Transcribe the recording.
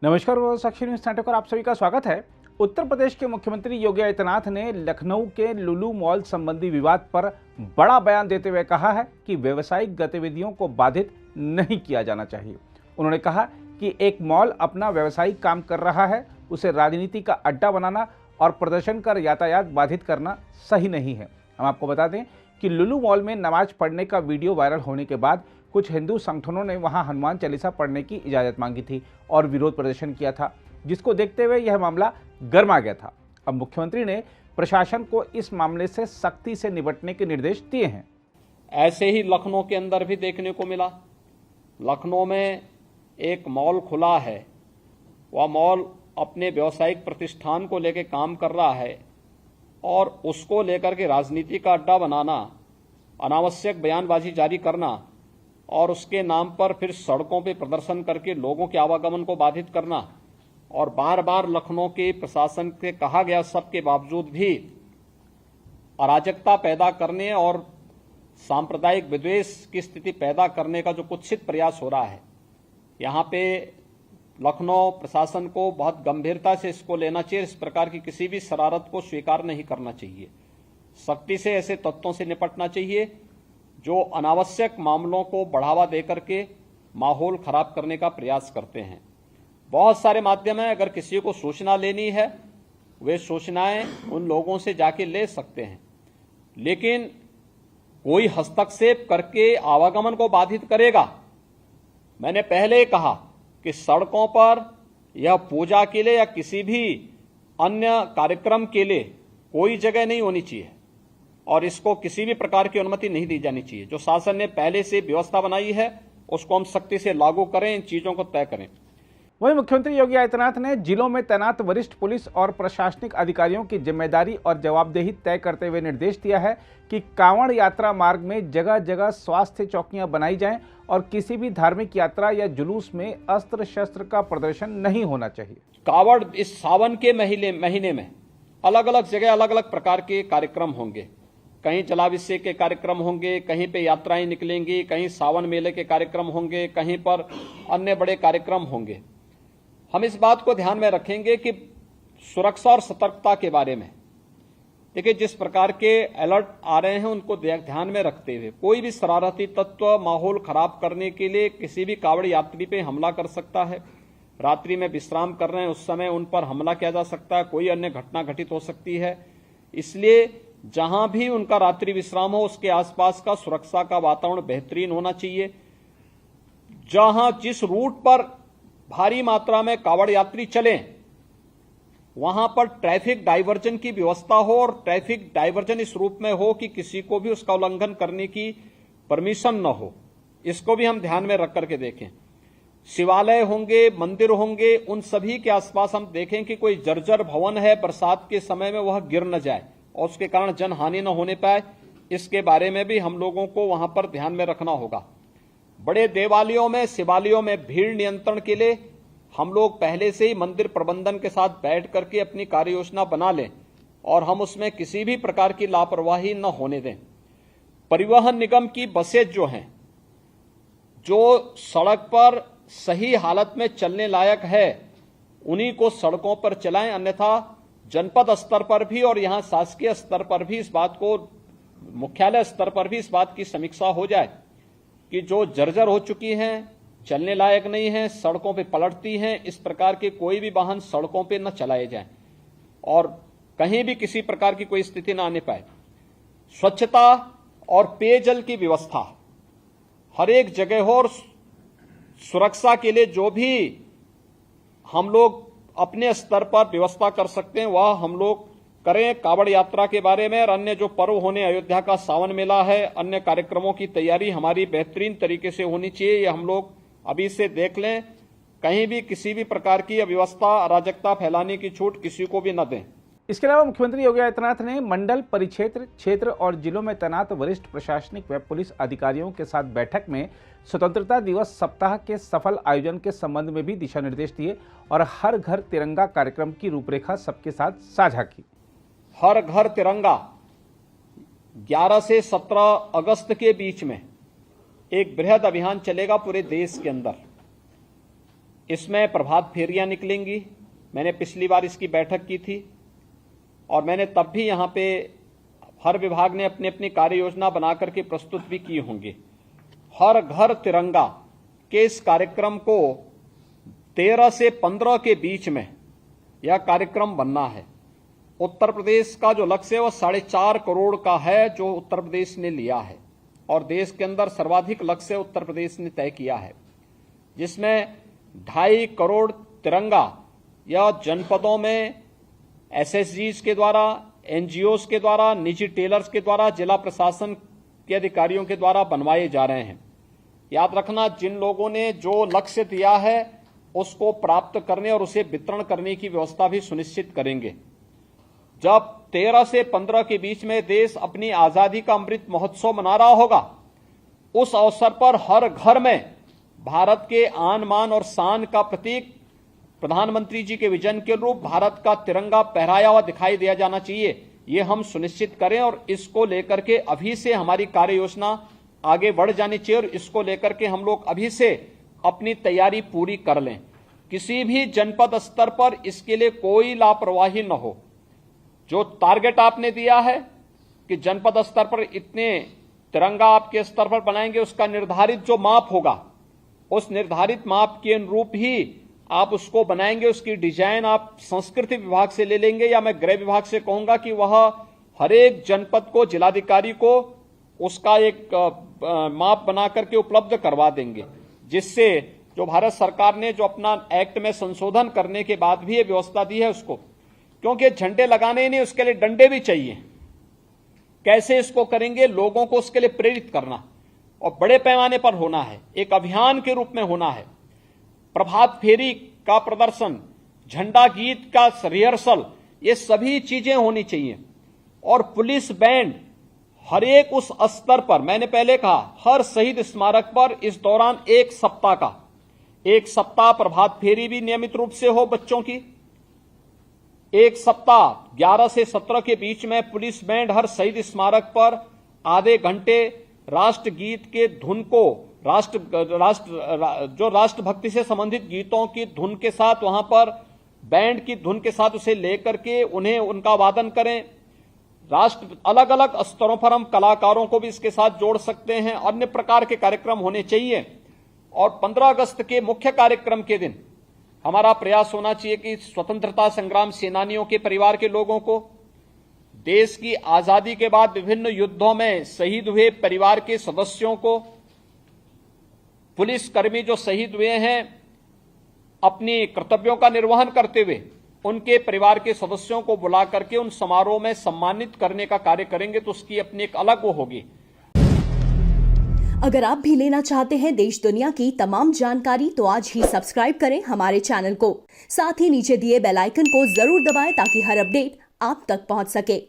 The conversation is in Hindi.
नमस्कार, वो साक्षी न्यूज नाटक और आप सभी का स्वागत है। उत्तर प्रदेश के मुख्यमंत्री योगी आदित्यनाथ ने लखनऊ के लुलु मॉल संबंधी विवाद पर बड़ा बयान देते हुए कहा है कि व्यावसायिक गतिविधियों को बाधित नहीं किया जाना चाहिए। उन्होंने कहा कि एक मॉल अपना व्यावसायिक काम कर रहा है, उसे राजनीति का अड्डा बनाना और प्रदर्शन कर यातायात बाधित करना सही नहीं है। हम आपको बता दें कि लुलु मॉल में नमाज पढ़ने का वीडियो वायरल होने के बाद कुछ हिंदू संगठनों ने वहां हनुमान चालीसा पढ़ने की इजाजत मांगी थी और विरोध प्रदर्शन किया था, जिसको देखते हुए यह मामला गर्मा गया था। अब मुख्यमंत्री ने प्रशासन को इस मामले से सख्ती से निपटने के निर्देश दिए हैं। ऐसे ही लखनऊ के अंदर भी देखने को मिला। लखनऊ में एक मॉल खुला है, वह मॉल अपने व्यावसायिक प्रतिष्ठान को लेकर काम कर रहा है और उसको लेकर के राजनीति का अड्डा बनाना, अनावश्यक बयानबाजी जारी करना और उसके नाम पर फिर सड़कों पे प्रदर्शन करके लोगों के आवागमन को बाधित करना और बार बार लखनऊ के प्रशासन से कहा गया सबके बावजूद भी अराजकता पैदा करने और सांप्रदायिक विद्वेष की स्थिति पैदा करने का जो कुत्सित प्रयास हो रहा है, यहाँ पे लखनऊ प्रशासन को बहुत गंभीरता से इसको लेना चाहिए। इस प्रकार की किसी भी शरारत को स्वीकार नहीं करना चाहिए। सख्ती से ऐसे तत्वों से निपटना चाहिए जो अनावश्यक मामलों को बढ़ावा देकर के माहौल खराब करने का प्रयास करते हैं। बहुत सारे माध्यम हैं, अगर किसी को सूचना लेनी है वे सूचनाएं उन लोगों से जाके ले सकते हैं, लेकिन कोई हस्तक्षेप करके आवागमन को बाधित करेगा। मैंने पहले कहा कि सड़कों पर या पूजा के लिए या किसी भी अन्य कार्यक्रम के लिए कोई जगह नहीं होनी चाहिए और इसको किसी भी प्रकार की अनुमति नहीं दी जानी चाहिए। जो शासन ने पहले से व्यवस्था बनाई है उसको हम सख्ती से लागू करें, इन चीजों को तय करें। वहीं मुख्यमंत्री योगी आदित्यनाथ ने जिलों में तैनात वरिष्ठ पुलिस और प्रशासनिक अधिकारियों की जिम्मेदारी और जवाबदेही तय करते हुए निर्देश दिया है कि कांवड़ यात्रा मार्ग में जगह जगह स्वास्थ्य चौकियां बनाई जाएं और किसी भी धार्मिक यात्रा या जुलूस में अस्त्र शस्त्र का प्रदर्शन नहीं होना चाहिए। कांवड़ इस सावन के महीने में अलग अलग जगह अलग अलग प्रकार के कार्यक्रम होंगे। कहीं जलाभिषेक के कार्यक्रम होंगे, कहीं पे यात्राएं निकलेंगी, कहीं सावन मेले के कार्यक्रम होंगे, कहीं पर अन्य बड़े कार्यक्रम होंगे। हम इस बात को ध्यान में रखेंगे कि सुरक्षा और सतर्कता के बारे में देखिए, जिस प्रकार के अलर्ट आ रहे हैं उनको ध्यान में रखते हुए कोई भी शरारती तत्व माहौल खराब करने के लिए किसी भी कांवड़ यात्री पे हमला कर सकता है। रात्रि में विश्राम कर रहे हैं उस समय उन पर हमला किया जा सकता है, कोई अन्य घटना घटित हो सकती है। इसलिए जहां भी उनका रात्रि विश्राम हो उसके आसपास का सुरक्षा का वातावरण बेहतरीन होना चाहिए। जहां जिस रूट पर भारी मात्रा में कांवड़ यात्री चलें वहां पर ट्रैफिक डाइवर्जन की व्यवस्था हो और ट्रैफिक डाइवर्जन इस रूप में हो कि किसी को भी उसका उल्लंघन करने की परमिशन न हो। इसको भी हम ध्यान में रख करके देखें। शिवालय होंगे, मंदिर होंगे, उन सभी के आसपास हम देखें कि कोई जर्जर भवन है, बरसात के समय में वह गिर न जाए और उसके कारण जन हानि न होने पाए। इसके बारे में भी हम लोगों को वहां पर ध्यान में रखना होगा। बड़े देवालयों में, शिवालयों में भीड़ नियंत्रण के लिए हम लोग पहले से ही मंदिर प्रबंधन के साथ बैठ करके अपनी कार्य योजना बना लें और हम उसमें किसी भी प्रकार की लापरवाही न होने दें। परिवहन निगम की बसें जो हैं, जो सड़क पर सही हालत में चलने लायक है, उन्हीं को सड़कों पर चलाएं। अन्यथा जनपद स्तर पर भी और यहां शासकीय स्तर पर भी इस बात को, मुख्यालय स्तर पर भी इस बात की समीक्षा हो जाए कि जो जर्जर हो चुकी हैं, चलने लायक नहीं है, सड़कों पे पलटती हैं, इस प्रकार के कोई भी वाहन सड़कों पे न चलाए जाएं और कहीं भी किसी प्रकार की कोई स्थिति न आने पाए। स्वच्छता और पेयजल की व्यवस्था हर एक जगह हो और सुरक्षा के लिए जो भी हम लोग अपने स्तर पर व्यवस्था कर सकते हैं वह हम लोग करें। कांवड़ यात्रा के बारे में और अन्य जो पर्व होने, अयोध्या का सावन मेला है, अन्य कार्यक्रमों की तैयारी हमारी बेहतरीन तरीके से होनी चाहिए। ये हम लोग अभी से देख लें, कहीं भी किसी भी प्रकार की अव्यवस्था, अराजकता फैलाने की छूट किसी को भी न दें। इसके अलावा मुख्यमंत्री योगी आदित्यनाथ ने मंडल, परिक्षेत्र, क्षेत्र और जिलों में तैनात वरिष्ठ प्रशासनिक व पुलिस अधिकारियों के साथ बैठक में स्वतंत्रता दिवस सप्ताह के सफल आयोजन के संबंध में भी दिशा निर्देश दिए और हर घर तिरंगा कार्यक्रम की रूपरेखा सबके साथ साझा की। हर घर तिरंगा 11 से 17 अगस्त के बीच में एक बृहद अभियान चलेगा पूरे देश के अंदर। इसमें प्रभात फेरियां निकलेंगी। मैंने पिछली बार इसकी बैठक की थी और मैंने तब भी यहाँ पे हर विभाग ने अपनी अपनी कार्य योजना बना करके प्रस्तुत भी की होंगी। हर घर तिरंगा के इस कार्यक्रम को 13 से 15 के बीच में यह कार्यक्रम बनना है। उत्तर प्रदेश का जो लक्ष्य है वह 4.5 करोड़ का है जो उत्तर प्रदेश ने लिया है और देश के अंदर सर्वाधिक लक्ष्य उत्तर प्रदेश ने तय किया है, जिसमें 2.5 करोड़ तिरंगा या जनपदों में एसएसजीज के द्वारा, एनजीओज के द्वारा, निजी टेलर्स के द्वारा, जिला प्रशासन के अधिकारियों के द्वारा बनवाए जा रहे हैं। याद रखना, जिन लोगों ने जो लक्ष्य दिया है उसको प्राप्त करने और उसे वितरण करने की व्यवस्था भी सुनिश्चित करेंगे। जब 13 से 15 के बीच में देश अपनी आजादी का अमृत महोत्सव मना रहा होगा, उस अवसर पर हर घर में भारत के आन मान और शान का प्रतीक प्रधानमंत्री जी के विजन के रूप भारत का तिरंगा फहराया हुआ दिखाई दिया जाना चाहिए। ये हम सुनिश्चित करें और इसको लेकर के अभी से हमारी कार्य योजना आगे बढ़ जानी चाहिए और इसको लेकर के हम लोग अभी से अपनी तैयारी पूरी कर लें। किसी भी जनपद स्तर पर इसके लिए कोई लापरवाही न हो। जो टारगेट आपने दिया है कि जनपद स्तर पर इतने तिरंगा आपके स्तर पर बनाएंगे, उसका निर्धारित जो माप होगा उस निर्धारित माप के अनुरूप ही आप उसको बनाएंगे। उसकी डिजाइन आप संस्कृति विभाग से ले लेंगे या मैं गृह विभाग से कहूंगा कि वह हर एक जनपद को, जिलाधिकारी को उसका एक माप बना करके उपलब्ध करवा देंगे, जिससे जो भारत सरकार ने जो अपना एक्ट में संशोधन करने के बाद भी ये व्यवस्था दी है उसको, क्योंकि झंडे लगाने ही नहीं, उसके लिए डंडे भी चाहिए। कैसे इसको करेंगे? लोगों को उसके लिए प्रेरित करना और बड़े पैमाने पर होना है, एक अभियान के रूप में होना है। प्रभात फेरी का प्रदर्शन, झंडा गीत का रिहर्सल, ये सभी चीजें होनी चाहिए। और पुलिस बैंड हर एक उस स्तर पर, मैंने पहले कहा, हर शहीद स्मारक पर इस दौरान एक सप्ताह प्रभात फेरी भी नियमित रूप से हो बच्चों की। एक सप्ताह 11 से 17 के बीच में पुलिस बैंड हर शहीद स्मारक पर आधे घंटे राष्ट्रगीत के धुन को, जो राष्ट्रभक्ति से संबंधित गीतों की धुन के साथ, वहां पर बैंड की धुन के साथ उसे लेकर के उन्हें उनका वादन करें। अलग अलग स्तरों पर हम कलाकारों को भी इसके साथ जोड़ सकते हैं। अन्य प्रकार के कार्यक्रम होने चाहिए। और 15 अगस्त के मुख्य कार्यक्रम के दिन हमारा प्रयास होना चाहिए कि स्वतंत्रता संग्राम सेनानियों के परिवार के लोगों को, देश की आजादी के बाद विभिन्न युद्धों में शहीद हुए परिवार के सदस्यों को, पुलिसकर्मी जो शहीद हुए हैं अपनी कर्तव्यों का निर्वहन करते हुए, उनके परिवार के सदस्यों को बुला करके उन समारोह में सम्मानित करने का कार्य करेंगे, तो उसकी अपनी एक अलग वो होगी। अगर आप भी लेना चाहते हैं देश दुनिया की तमाम जानकारी, तो आज ही सब्सक्राइब करें हमारे चैनल को। साथ ही नीचे दिए बेल आइकन को जरूर दबाएं ताकि हर अपडेट आप तक पहुंच सके।